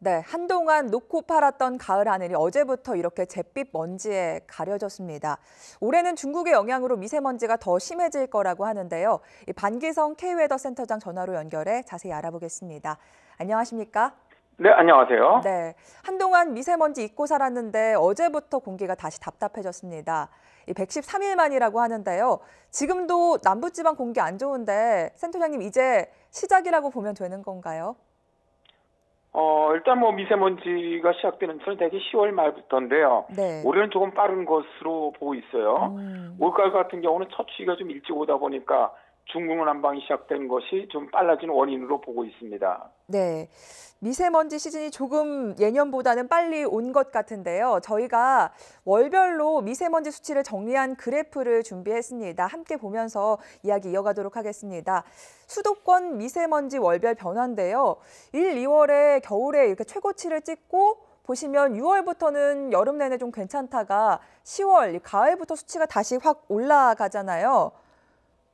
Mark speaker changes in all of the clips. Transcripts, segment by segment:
Speaker 1: 네, 한동안 놓고 팔았던 가을 하늘이 어제부터 이렇게 잿빛 먼지에 가려졌습니다. 올해는 중국의 영향으로 미세먼지가 더 심해질 거라고 하는데요. 반기성 K웨더 센터장 전화로 연결해 자세히 알아보겠습니다. 안녕하십니까?
Speaker 2: 네, 안녕하세요.
Speaker 1: 네, 한동안 미세먼지 잊고 살았는데 어제부터 공기가 다시 답답해졌습니다. 113일 만이라고 하는데요. 지금도 남부지방 공기 안 좋은데 센터장님 이제 시작이라고 보면 되는 건가요?
Speaker 2: 일단 미세먼지가 시작되는 것은 대개 10월 말부터인데요.
Speaker 1: 네.
Speaker 2: 올해는 조금 빠른 것으로 보고 있어요. 올가을 같은 경우는 첫 추위가 좀 일찍 오다 보니까 중국 난방이 시작된 것이 좀 빨라진 원인으로 보고 있습니다.
Speaker 1: 네, 미세먼지 시즌이 조금 예년보다는 빨리 온 것 같은데요. 저희가 월별로 미세먼지 수치를 정리한 그래프를 준비했습니다. 함께 보면서 이야기 이어가도록 하겠습니다. 수도권 미세먼지 월별 변화인데요. 1, 2월에 겨울에 이렇게 최고치를 찍고 보시면 6월부터는 여름 내내 좀 괜찮다가 10월, 가을부터 수치가 다시 확 올라가잖아요.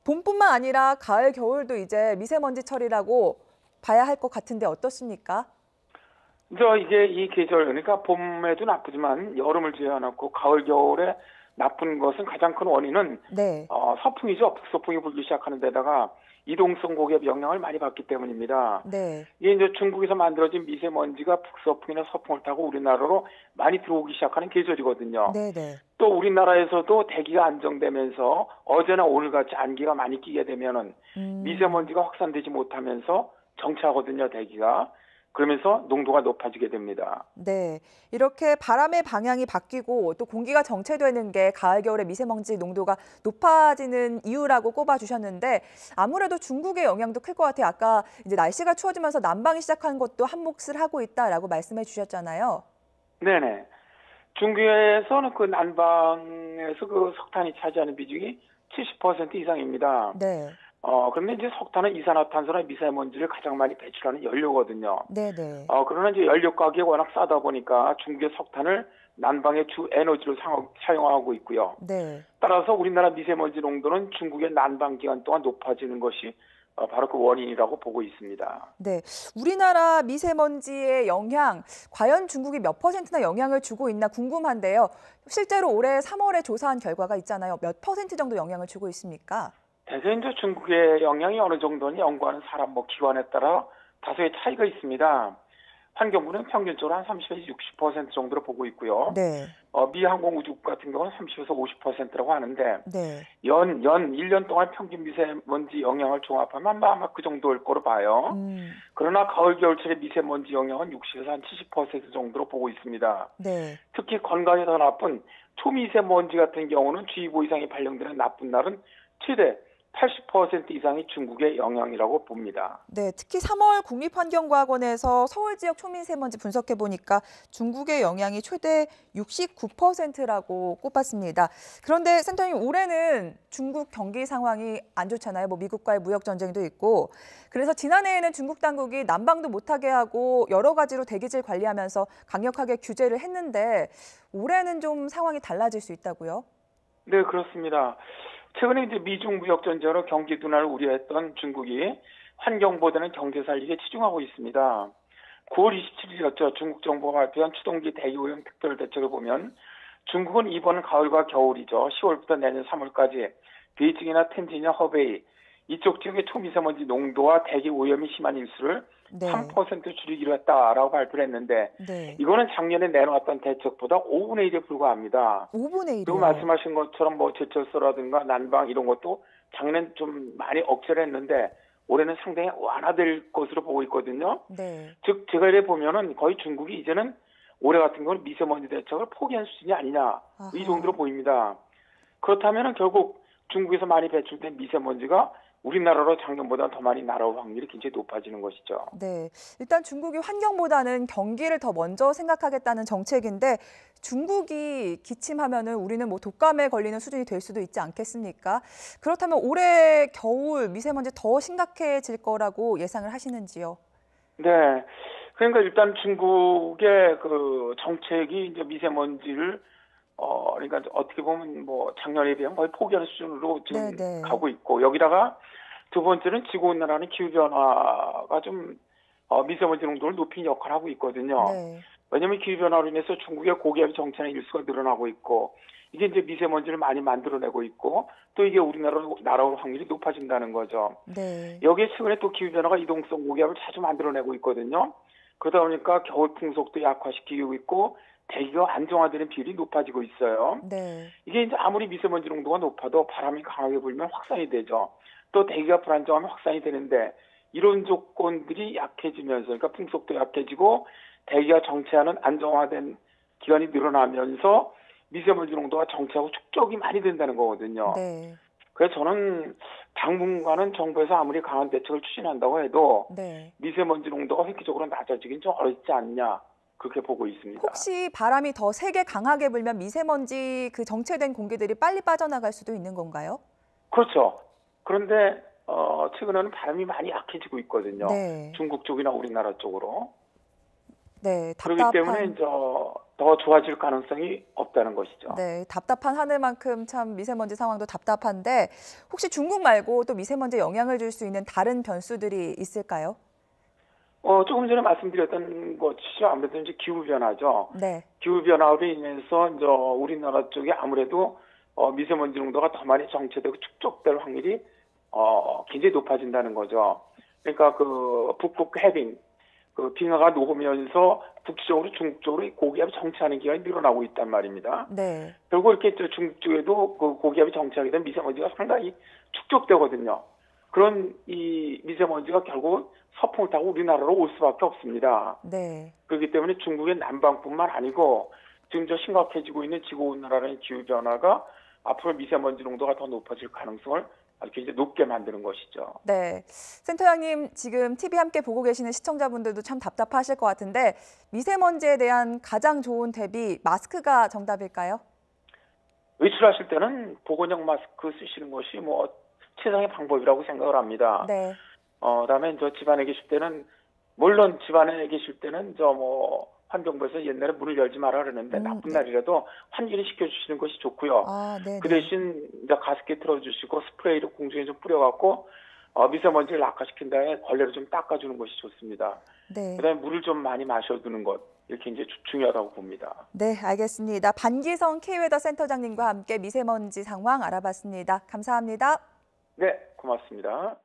Speaker 1: 봄뿐만 아니라 가을, 겨울도 이제 미세먼지 처리라고 봐야 할 것 같은데 어떻습니까?
Speaker 2: 이게 이 계절, 그러니까 봄에도 나쁘지만 여름을 제외해놓고 가을, 겨울에 나쁜 것은 가장 큰 원인은
Speaker 1: 네.
Speaker 2: 서풍이죠. 북서풍이 불기 시작하는 데다가 이동성 고기압 영향을 많이 받기 때문입니다.
Speaker 1: 네.
Speaker 2: 이게 이제 중국에서 만들어진 미세먼지가 북서풍이나 서풍을 타고 우리나라로 많이 들어오기 시작하는 계절이거든요.
Speaker 1: 네네.
Speaker 2: 또 우리나라에서도 대기가 안정되면서 어제나 오늘같이 안개가 많이 끼게 되면은 미세먼지가 확산되지 못하면서 정체하거든요, 대기가. 그러면서 농도가 높아지게 됩니다.
Speaker 1: 네. 이렇게 바람의 방향이 바뀌고 또 공기가 정체되는 게 가을, 겨울에 미세먼지 농도가 높아지는 이유라고 꼽아주셨는데 아무래도 중국의 영향도 클 것 같아요. 아까 이제 날씨가 추워지면서 난방이 시작한 것도 한 몫을 하고 있다라고 말씀해 주셨잖아요.
Speaker 2: 네네. 중국에서는 그 난방에서 그 석탄이 차지하는 비중이 70% 이상입니다.
Speaker 1: 네.
Speaker 2: 그런데 이제 석탄은 이산화탄소나 미세먼지를 가장 많이 배출하는 연료거든요.
Speaker 1: 네네.
Speaker 2: 그러나 이제 연료 가격이 워낙 싸다 보니까 중국의 석탄을 난방의 주 에너지로 사용하고 있고요.
Speaker 1: 네.
Speaker 2: 따라서 우리나라 미세먼지 농도는 중국의 난방 기간 동안 높아지는 것이 바로 그 원인이라고 보고 있습니다.
Speaker 1: 네, 우리나라 미세먼지의 영향, 과연 중국이 몇 퍼센트나 영향을 주고 있나 궁금한데요. 실제로 올해 3월에 조사한 결과가 있잖아요. 몇 퍼센트 정도 영향을 주고 있습니까?
Speaker 2: 대개 이제 중국의 영향이 어느 정도는 연구하는 사람 기관에 따라 다소의 차이가 있습니다. 환경부는 평균적으로 한 30에서 60% 정도로 보고 있고요.
Speaker 1: 네.
Speaker 2: 미 항공우주국 같은 경우는 30에서 50%라고 하는데
Speaker 1: 네.
Speaker 2: 1년 동안 평균 미세먼지 영향을 종합하면 아마 그 정도일 거로 봐요. 그러나 가을, 겨울철의 미세먼지 영향은 60에서 한 70% 정도로 보고 있습니다.
Speaker 1: 네.
Speaker 2: 특히 건강에 더 나쁜 초미세먼지 같은 경우는 주의보 이상이 발령되는 나쁜 날은 최대 80% 이상이 중국의 영향이라고 봅니다.
Speaker 1: 네, 특히 3월 국립환경과학원에서 서울 지역 초미세먼지 분석해 보니까 중국의 영향이 최대 69%라고 꼽았습니다. 그런데 센터님, 올해는 중국 경기 상황이 안 좋잖아요. 미국과의 무역 전쟁도 있고. 그래서 지난해에는 중국 당국이 난방도 못하게 하고 여러 가지로 대기질 관리하면서 강력하게 규제를 했는데 올해는 좀 상황이 달라질 수 있다고요?
Speaker 2: 네, 그렇습니다. 최근에 이제 미중 무역 전쟁으로 경기 둔화를 우려했던 중국이 환경보다는 경제 살리기에 치중하고 있습니다. 9월 27일이었죠. 중국 정부가 발표한 추동기 대기오염 특별 대책을 보면 중국은 이번 가을과 겨울이죠. 10월부터 내년 3월까지 베이징이나 텐진이나 허베이 이쪽 지역의 초미세먼지 농도와 대기 오염이 심한 일수를
Speaker 1: 네.
Speaker 2: 3% 줄이기로 했다라고 발표를 했는데
Speaker 1: 네.
Speaker 2: 이거는 작년에 내놓았던 대책보다 5분의 1에 불과합니다.
Speaker 1: 5분의 1이요?
Speaker 2: 그리고 말씀하신 것처럼 제철소라든가 난방 이런 것도 작년 좀 많이 억제를 했는데 올해는 상당히 완화될 것으로 보고 있거든요.
Speaker 1: 네.
Speaker 2: 즉 제가 이래 보면은 거의 중국이 이제는 올해 같은 경우는 미세먼지 대책을 포기한 수준이 아니냐
Speaker 1: 아하.
Speaker 2: 이 정도로 보입니다. 그렇다면은 결국 중국에서 많이 배출된 미세먼지가 우리나라로 작년보다 더 많이 날아올 확률이 굉장히 높아지는 것이죠.
Speaker 1: 네, 일단 중국이 환경보다는 경기를 더 먼저 생각하겠다는 정책인데 중국이 기침하면은 우리는 독감에 걸리는 수준이 될 수도 있지 않겠습니까? 그렇다면 올해 겨울 미세먼지 더 심각해질 거라고 예상을 하시는지요?
Speaker 2: 네. 그러니까 일단 중국의 그 정책이 이제 미세먼지를 그러니까 어떻게 보면 작년에 비하면 거의 포기하는 수준으로 지금
Speaker 1: 네네.
Speaker 2: 가고 있고 여기다가 두 번째는 지구온난화는 기후변화가 좀 미세먼지 농도를 높이는 역할을 하고 있거든요.
Speaker 1: 네.
Speaker 2: 왜냐하면 기후변화로 인해서 중국의 고기압 정체는 일수가 늘어나고 있고 이게 이제 미세먼지를 많이 만들어내고 있고 또 이게 우리나라로 날아올 확률이 높아진다는 거죠.
Speaker 1: 네.
Speaker 2: 여기에 최근에 또 기후변화가 이동성 고기압을 자주 만들어내고 있거든요. 그러다 보니까 겨울 풍속도 약화시키고 있고 대기가 안정화되는 비율이 높아지고 있어요.
Speaker 1: 네.
Speaker 2: 이게 이제 아무리 미세먼지 농도가 높아도 바람이 강하게 불면 확산이 되죠. 또 대기가 불안정하면 확산이 되는데 이런 조건들이 약해지면서 그러니까 풍속도 약해지고 대기가 정체하는 안정화된 기간이 늘어나면서 미세먼지 농도가 정체하고 축적이 많이 된다는 거거든요.
Speaker 1: 네.
Speaker 2: 그래서 저는 당분간은 정부에서 아무리 강한 대책을 추진한다고 해도
Speaker 1: 네.
Speaker 2: 미세먼지 농도가 획기적으로 낮아지긴 좀 어렵지 않냐 그렇게 보고 있습니다.
Speaker 1: 혹시 바람이 더 세게 강하게 불면 미세먼지 그 정체된 공기들이 빨리 빠져나갈 수도 있는 건가요?
Speaker 2: 그렇죠. 그런데 최근에는 바람이 많이 약해지고 있거든요.
Speaker 1: 네.
Speaker 2: 중국 쪽이나 우리나라 쪽으로.
Speaker 1: 네.
Speaker 2: 그렇기 때문에 이제 더 좋아질 가능성이 없다는 것이죠.
Speaker 1: 네, 답답한 하늘만큼 참 미세먼지 상황도 답답한데 혹시 중국 말고 또 미세먼지에 영향을 줄 수 있는 다른 변수들이 있을까요?
Speaker 2: 조금 전에 말씀드렸던 것이 아무래도 이제 기후 변화죠.
Speaker 1: 네.
Speaker 2: 기후 변화로 인해서 이제 우리나라 쪽에 아무래도 미세먼지 농도가 더 많이 정체되고 축적될 확률이 굉장히 높아진다는 거죠. 그러니까 그 북극 해빙 그 빙하가 녹으면서 북쪽으로 중국 쪽으로 이 고기압이 정체하는 기간이 늘어나고 있단 말입니다.
Speaker 1: 네.
Speaker 2: 결국 이렇게 중국 쪽에도 그 고기압이 정체하게 되면 미세먼지가 상당히 축적되거든요. 그런 이 미세먼지가 결국 서풍을 타고 우리나라로 올 수밖에 없습니다.
Speaker 1: 네.
Speaker 2: 그렇기 때문에 중국의 남방뿐만 아니고 지금 저 심각해지고 있는 지구온난화라는 기후변화가 앞으로 미세먼지 농도가 더 높아질 가능성을 아주 굉장히 높게 만드는 것이죠.
Speaker 1: 네. 센터장님 지금 TV 함께 보고 계시는 시청자분들도 참 답답하실 것 같은데 미세먼지에 대한 가장 좋은 대비 마스크가 정답일까요?
Speaker 2: 외출하실 때는 보건용 마스크 쓰시는 것이 뭐 최상의 방법이라고 생각을 합니다.
Speaker 1: 네.
Speaker 2: 그다음에 저 집안에 계실 때는 물론 집안에 계실 때는 저 뭐 환경부에서 옛날에 문을 열지 마라 그러는데 나쁜
Speaker 1: 네.
Speaker 2: 날이라도 환기를 시켜주시는 것이 좋고요.
Speaker 1: 아, 네,
Speaker 2: 그
Speaker 1: 네.
Speaker 2: 대신 이제 가습기 틀어주시고 스프레이를 공중에 좀 뿌려갖고 미세먼지를 낙하시킨 다음에 걸레로 좀 닦아주는 것이 좋습니다.
Speaker 1: 네.
Speaker 2: 그다음에 물을 좀 많이 마셔두는 것 이렇게 이제 중요하다고 봅니다.
Speaker 1: 네, 알겠습니다. 반기성 K웨더 센터장님과 함께 미세먼지 상황 알아봤습니다. 감사합니다.
Speaker 2: 네, 고맙습니다.